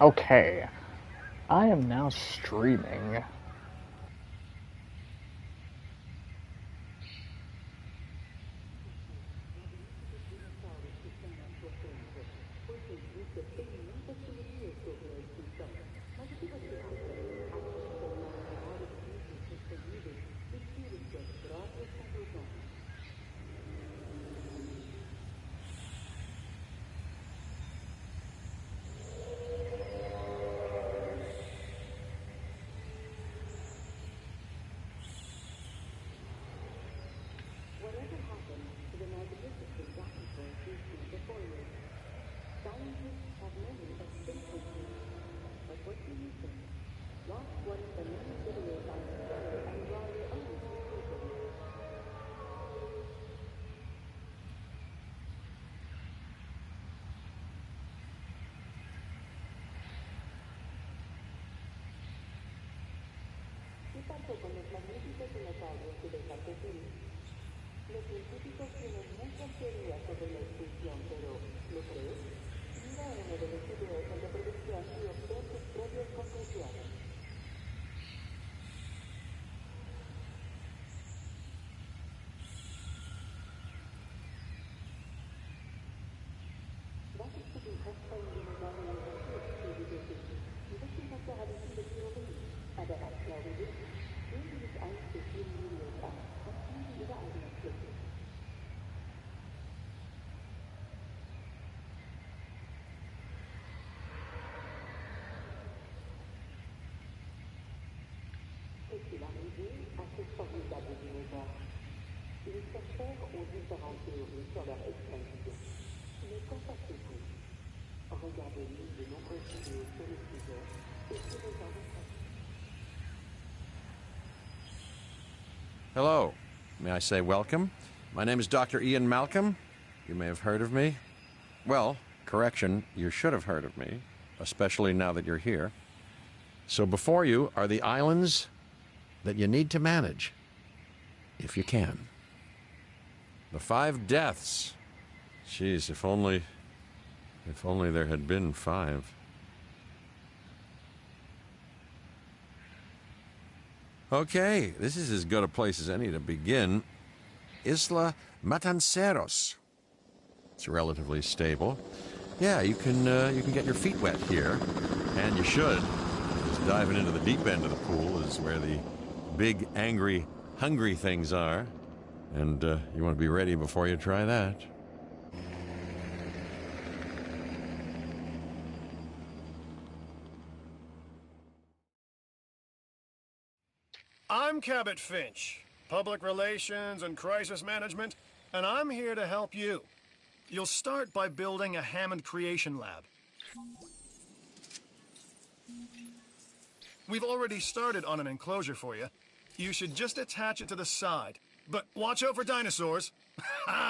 Okay, I am now streaming. Hello. May I say welcome? My name is Dr. Ian Malcolm. You may have heard of me. Well, correction, you should have heard of me, especially now that you're here. So before you are the islands that you need to manage, if you can. The 5 deaths. Jeez, if only there had been 5. Okay, this is as good a place as any to begin. Isla Matanceros. It's relatively stable. Yeah, you can get your feet wet here, and you should. Just diving into the deep end of the pool is where the big, angry, hungry things are, and you want to be ready before you try that. I'm Cabot Finch, Public Relations and Crisis Management, and I'm here to help you. You'll start by building a Hammond Creation Lab. We've already started on an enclosure for you. You should just attach it to the side. But watch out for dinosaurs.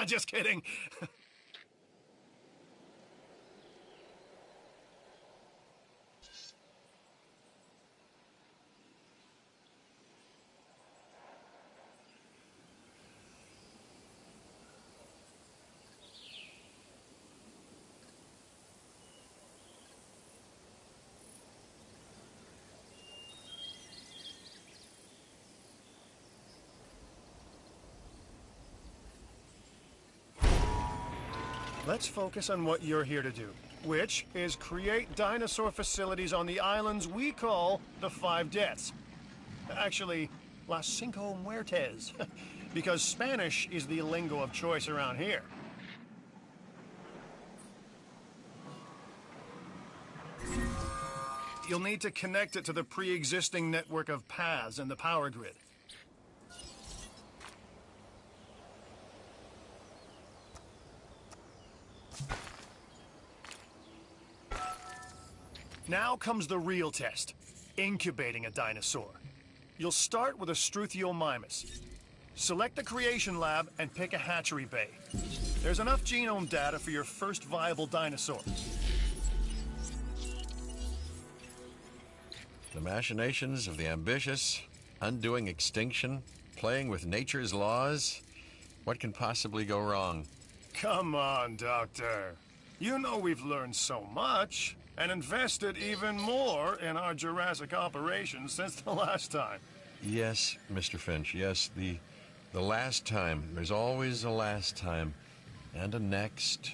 Just kidding. Let's focus on what you're here to do, which is create dinosaur facilities on the islands we call the 5 Deaths. Actually, Las Cinco Muertes, because Spanish is the lingo of choice around here. you'll need to connect it to the pre-existing network of paths in the power grid. Now comes the real test, incubating a dinosaur. You'll start with a Struthiomimus. Select the creation lab and pick a hatchery bay. There's enough genome data for your first viable dinosaur. The machinations of the ambitious, undoing extinction, playing with nature's laws. What can possibly go wrong? Come on, Doctor. You know we've learned so much and invested even more in our Jurassic operations since the last time. Yes, Mr. Finch, yes, the last time. There's always a last time. And a next.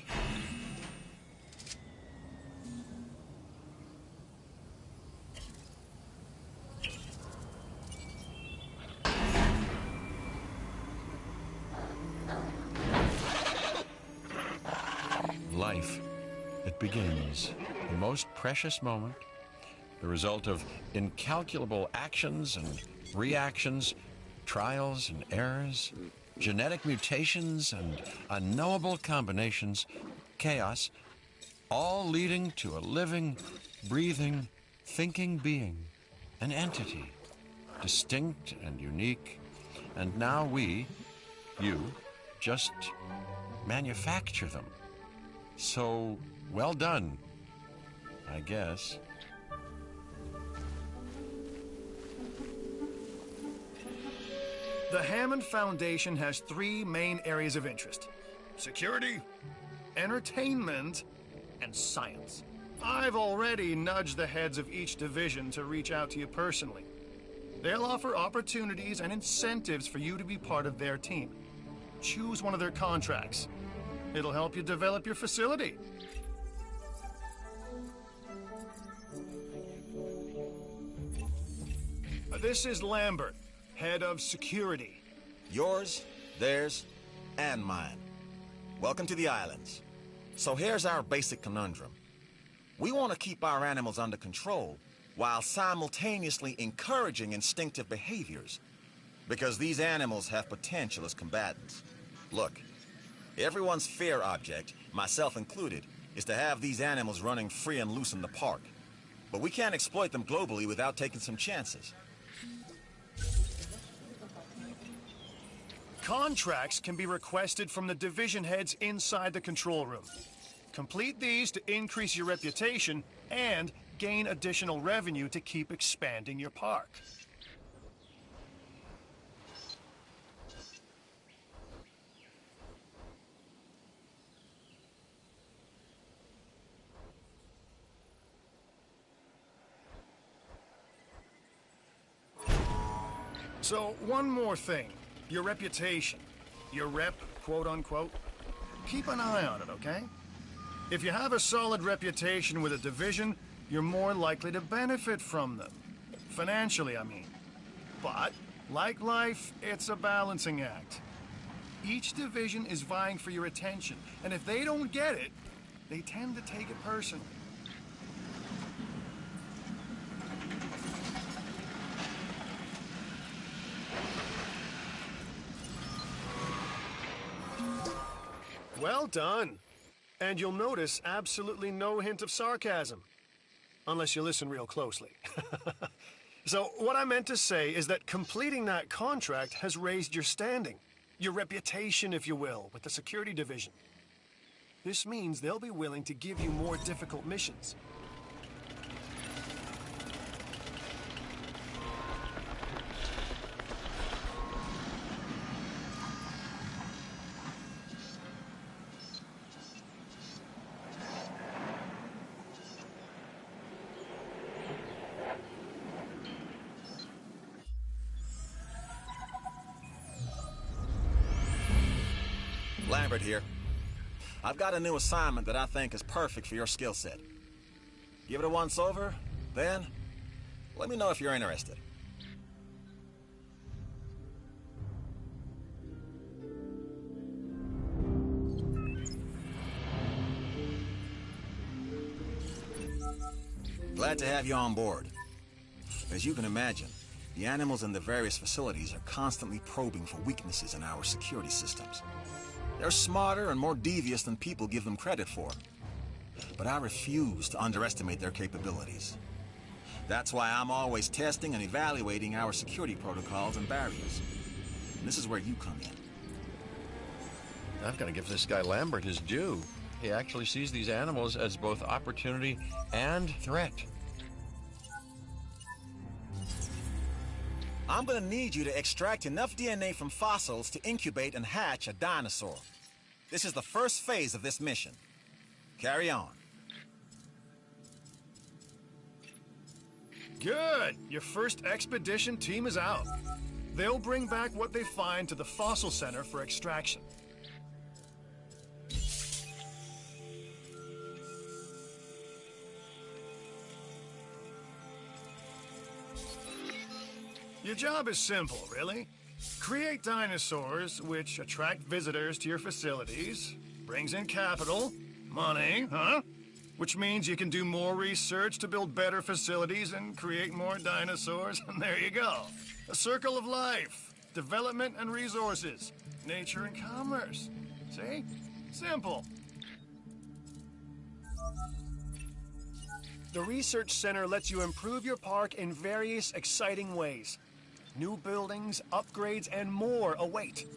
Life. It begins. The most precious moment. The result of incalculable actions and reactions, trials and errors, genetic mutations and unknowable combinations, chaos, all leading to a living, breathing, thinking being, an entity, distinct and unique. And now we, you, just manufacture them. So, well done, I guess. The Hammond Foundation has 3 main areas of interest: security, entertainment, and science. I've already nudged the heads of each division to reach out to you personally. They'll offer opportunities and incentives for you to be part of their team. Choose one of their contracts. It'll help you develop your facility. This is Lambert, head of security. Yours, theirs, and mine. Welcome to the islands. So here's our basic conundrum. We want to keep our animals under control while simultaneously encouraging instinctive behaviors, because these animals have potential as combatants. Look, everyone's fear object, myself included, is to have these animals running free and loose in the park. But we can't exploit them globally without taking some chances. Contracts can be requested from the division heads inside the control room. Complete these to increase your reputation and gain additional revenue to keep expanding your park. So, one more thing. Your reputation. Your rep, quote-unquote. Keep an eye on it, okay? If you have a solid reputation with a division, you're more likely to benefit from them. Financially, I mean. But, like life, it's a balancing act. Each division is vying for your attention, and if they don't get it, they tend to take it personally. Well done. And you'll notice absolutely no hint of sarcasm. Unless you listen real closely. So, what I meant to say is that completing that contract has raised your standing. Your reputation, if you will, with the security division. This means they'll be willing to give you more difficult missions. Lambert here. I've got a new assignment that I think is perfect for your skill set. Give it a once over, then let me know if you're interested. Glad to have you on board. As you can imagine, the animals in the various facilities are constantly probing for weaknesses in our security systems. They're smarter and more devious than people give them credit for. But I refuse to underestimate their capabilities. That's why I'm always testing and evaluating our security protocols and barriers. And this is where you come in. I've got to give this guy Lambert his due. He actually sees these animals as both opportunity and threat. I'm gonna need you to extract enough DNA from fossils to incubate and hatch a dinosaur. This is the first phase of this mission. Carry on. Good! Your first expedition team is out. They'll bring back what they find to the fossil center for extraction. Your job is simple, really. Create dinosaurs, which attract visitors to your facilities, brings in capital, money, huh? Which means you can do more research to build better facilities and create more dinosaurs, and there you go. A circle of life, development and resources, nature and commerce. See? Simple. The Research Center lets you improve your park in various exciting ways. New buildings, upgrades, and more await.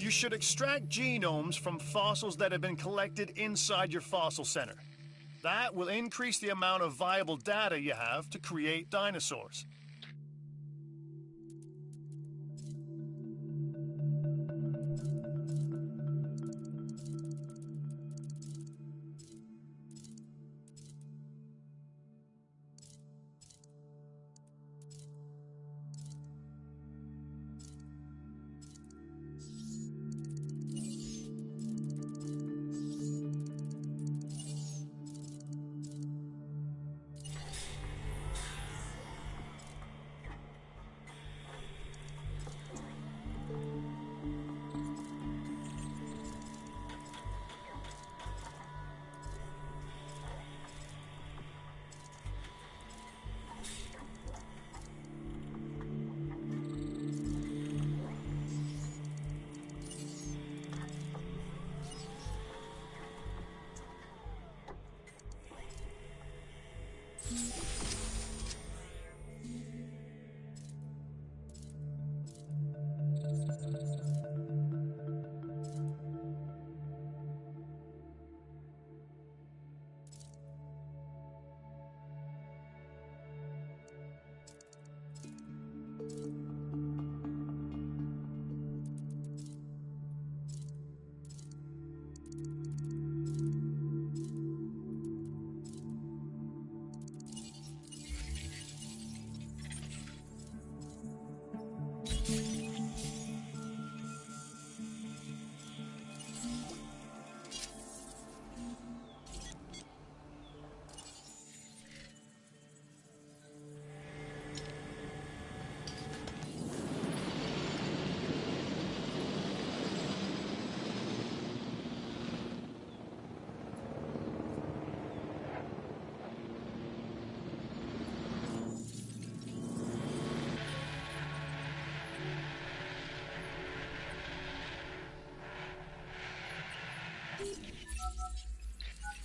You should extract genomes from fossils that have been collected inside your fossil center. That will increase the amount of viable data you have to create dinosaurs.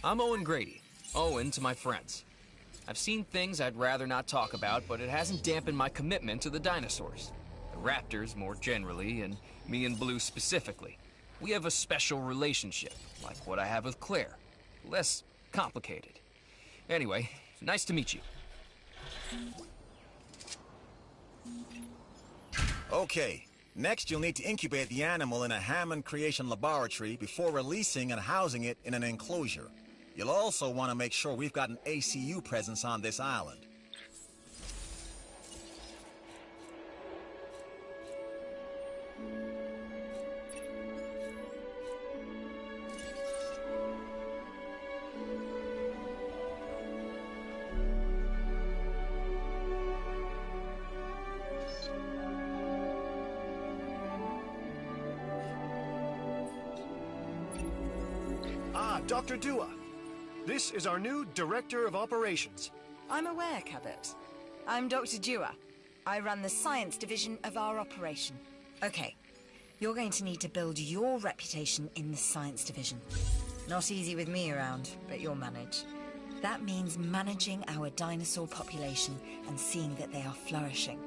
I'm Owen Grady. Owen to my friends. I've seen things I'd rather not talk about, but it hasn't dampened my commitment to the dinosaurs. The raptors more generally, and me and Blue specifically. We have a special relationship, like what I have with Claire. Less complicated. Anyway, nice to meet you. Okay, next you'll need to incubate the animal in a Hammond Creation Laboratory before releasing and housing it in an enclosure. You'll also want to make sure we've got an ACU presence on this island. Ah, Dr. Dua. This is our new Director of Operations. I'm aware, Cabot. I'm Dr. Dua. I run the science division of our operation. Okay, you're going to need to build your reputation in the science division. Not easy with me around, but you'll manage. That means managing our dinosaur population and seeing that they are flourishing.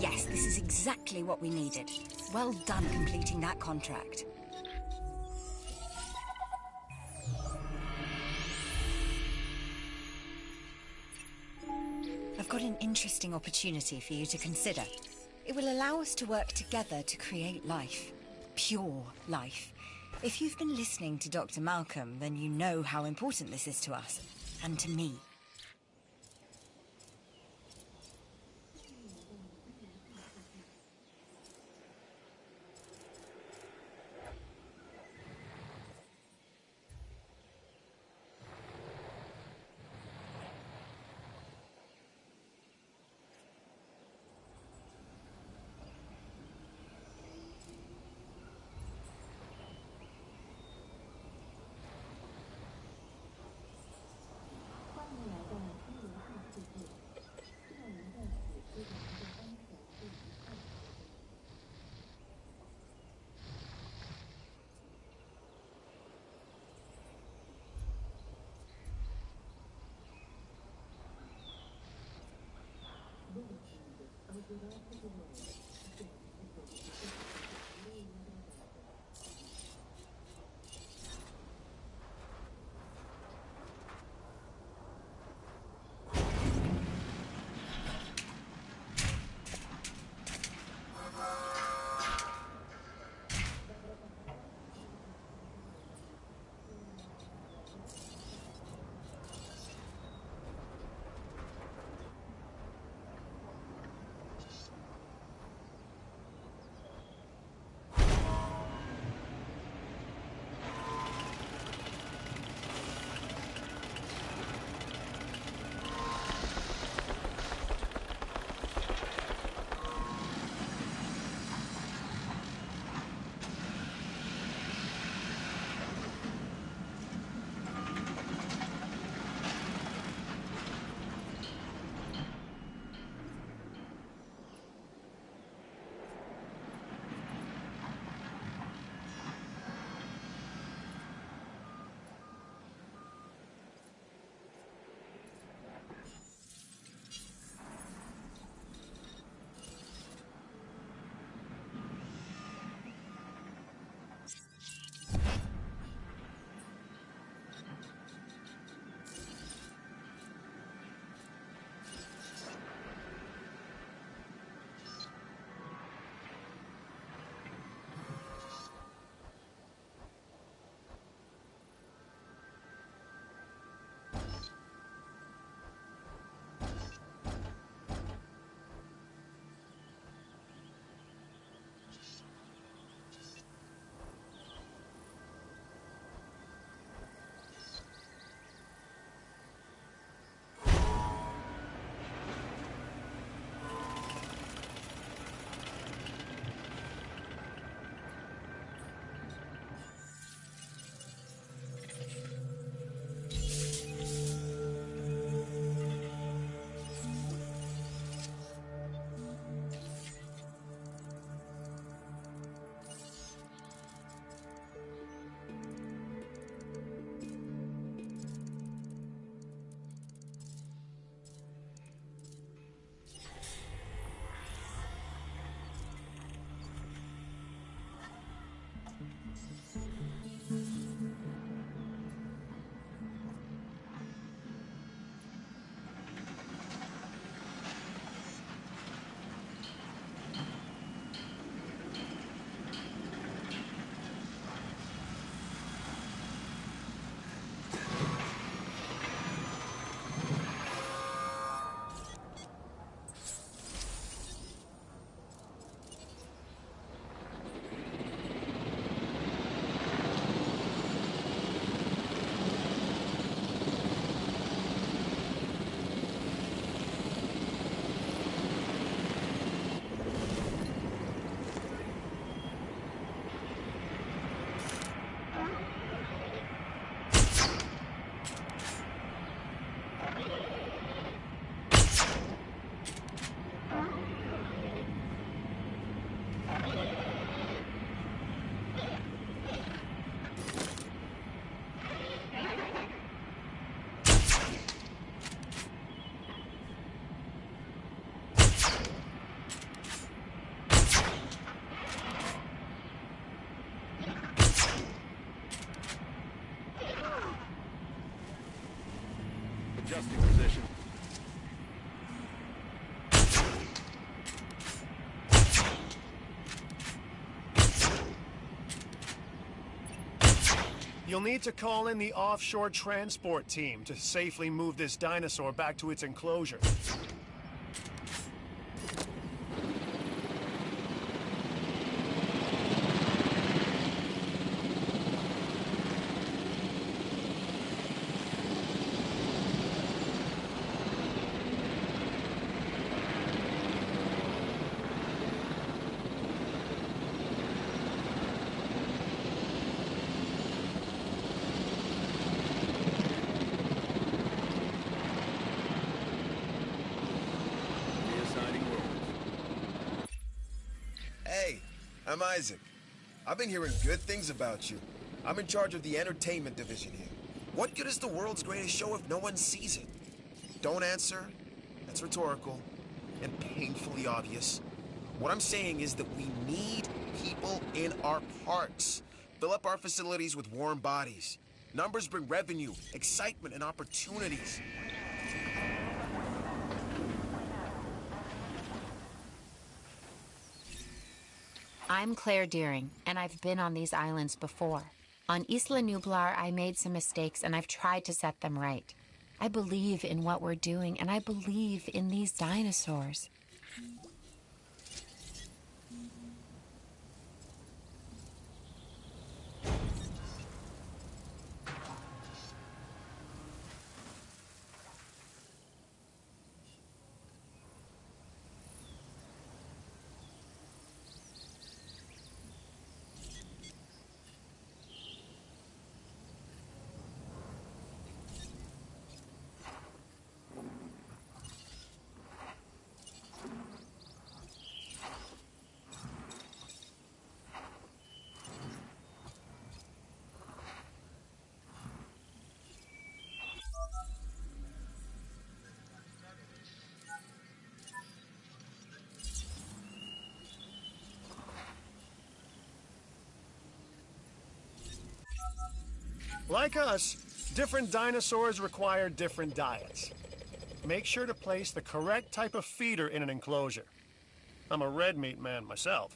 Yes, this is exactly what we needed. Well done completing that contract. I've got an interesting opportunity for you to consider. It will allow us to work together to create life. Pure life. If you've been listening to Dr. Malcolm, then you know how important this is to us. And to me. You'll need to call in the offshore transport team to safely move this dinosaur back to its enclosure. Hey, I'm Isaac. I've been hearing good things about you. I'm in charge of the entertainment division here. What good is the world's greatest show if no one sees it? Don't answer. That's rhetorical and painfully obvious. What I'm saying is that we need people in our parks. Fill up our facilities with warm bodies. Numbers bring revenue, excitement, and opportunities. I'm Claire Deering, and I've been on these islands before. On Isla Nublar, I made some mistakes, and I've tried to set them right. I believe in what we're doing, and I believe in these dinosaurs. Like us, different dinosaurs require different diets. Make sure to place the correct type of feeder in an enclosure. I'm a red meat man myself.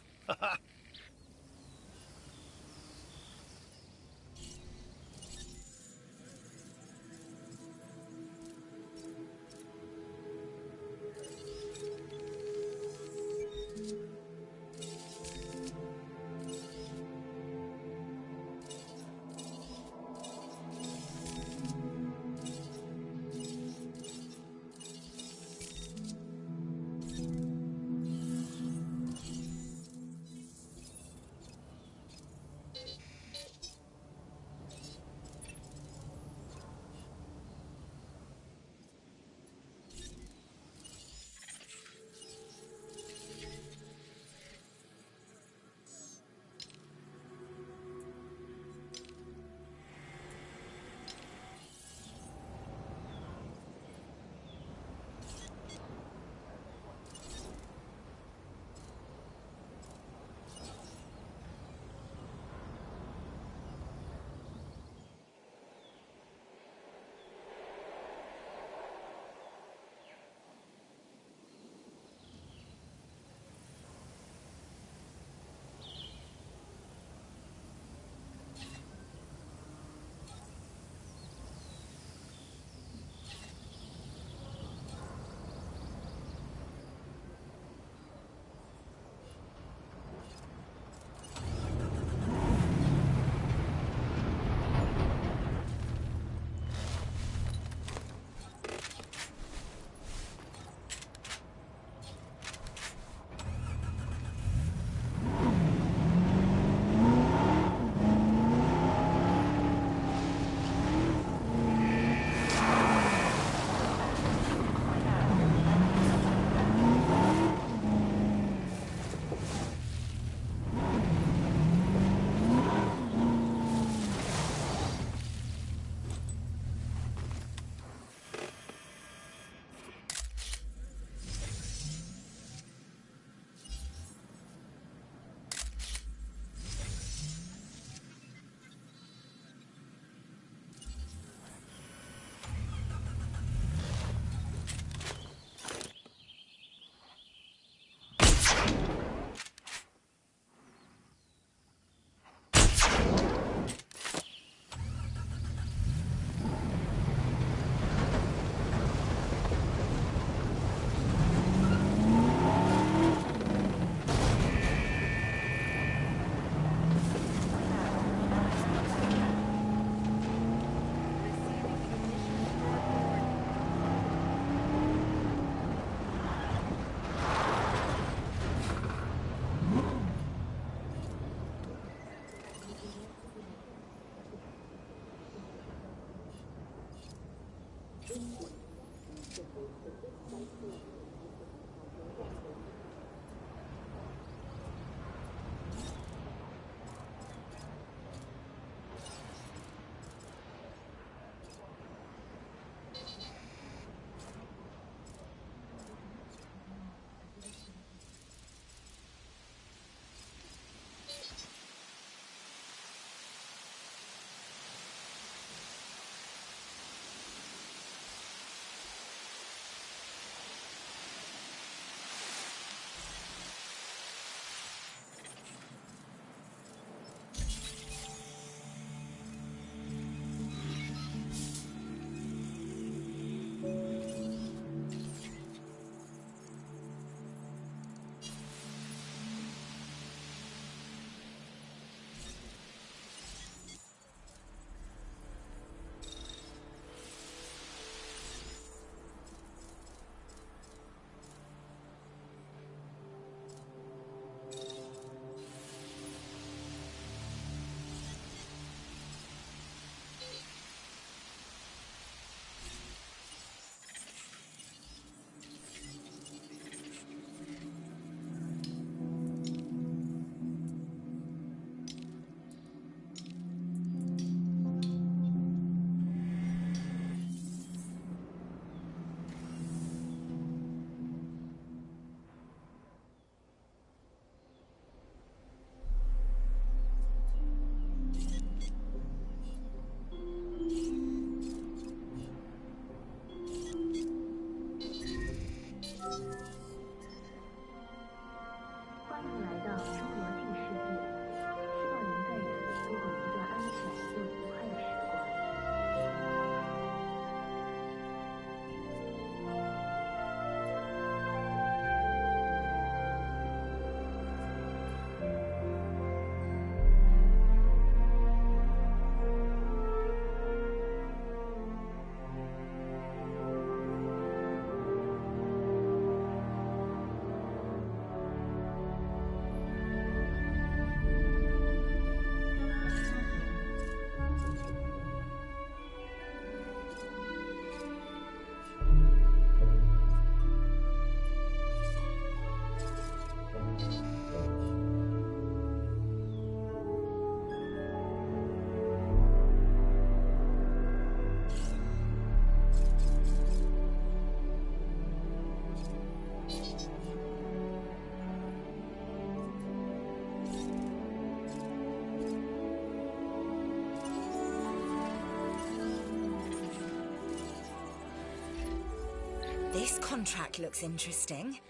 This contract looks interesting.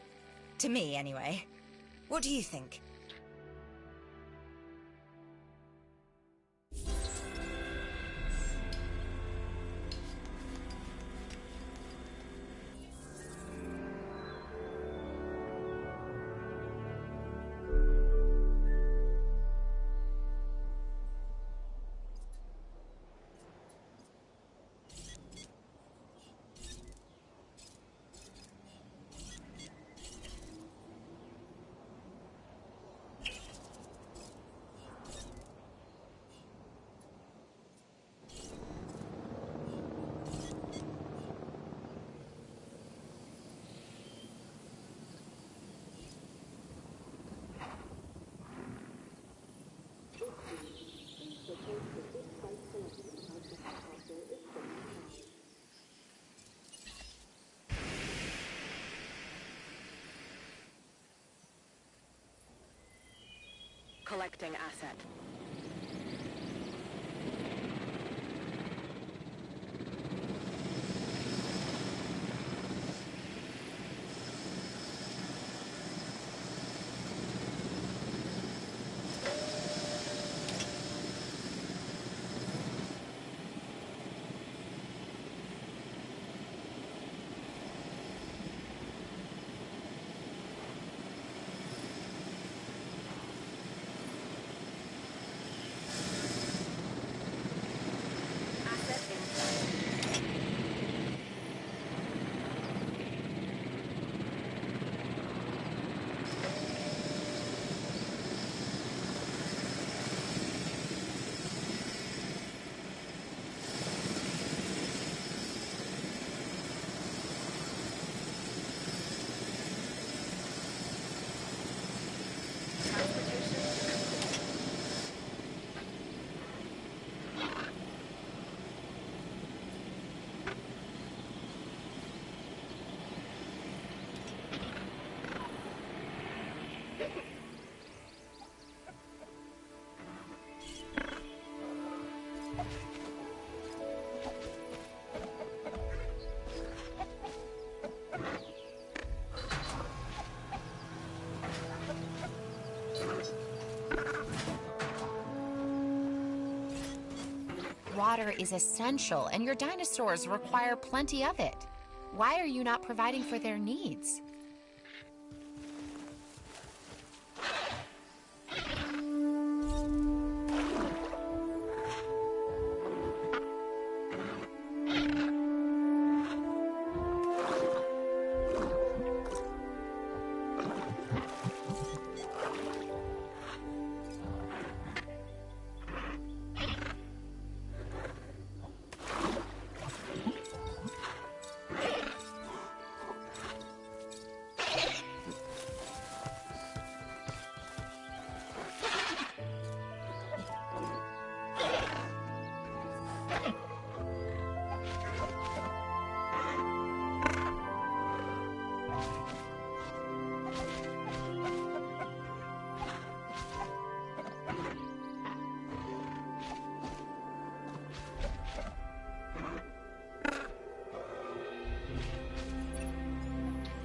To me, anyway. What do you think? Collecting asset. Water is essential, and your dinosaurs require plenty of it. Why are you not providing for their needs?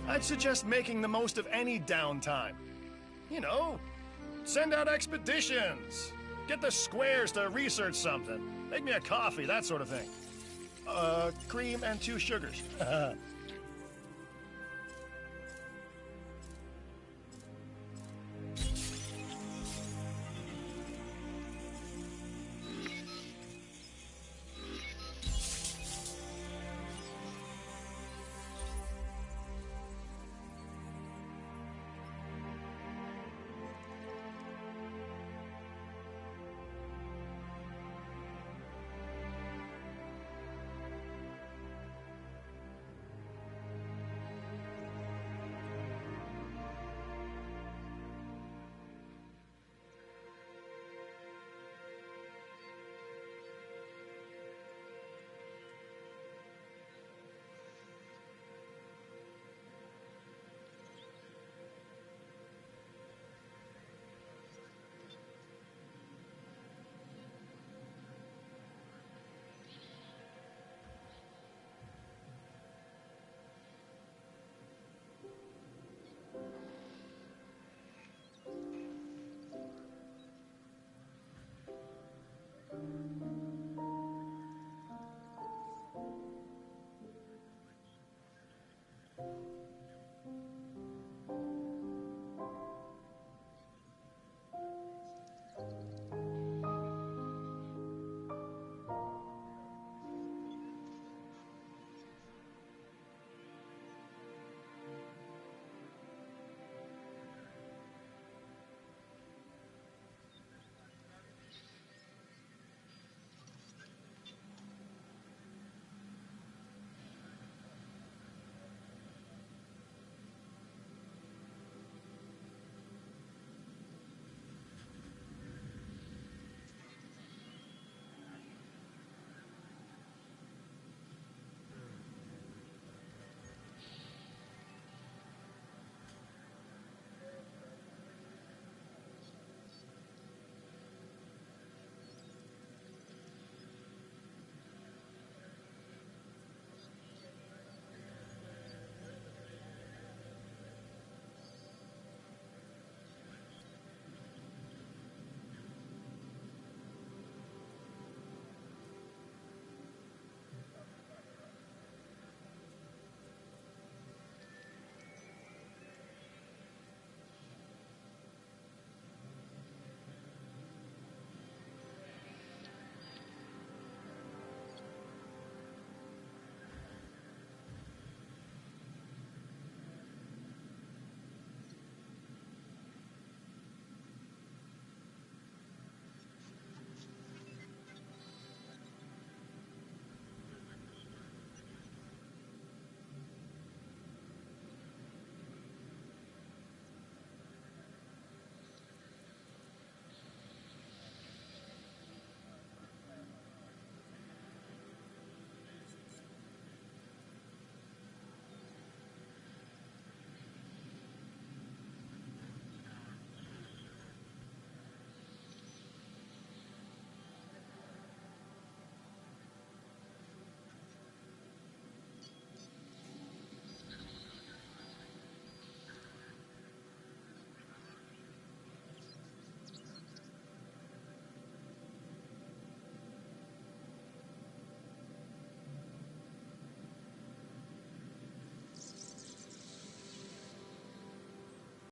I'd suggest making the most of any downtime. You know, send out expeditions. Get the squares to research something. Make me a coffee, that sort of thing. Cream and 2 sugars.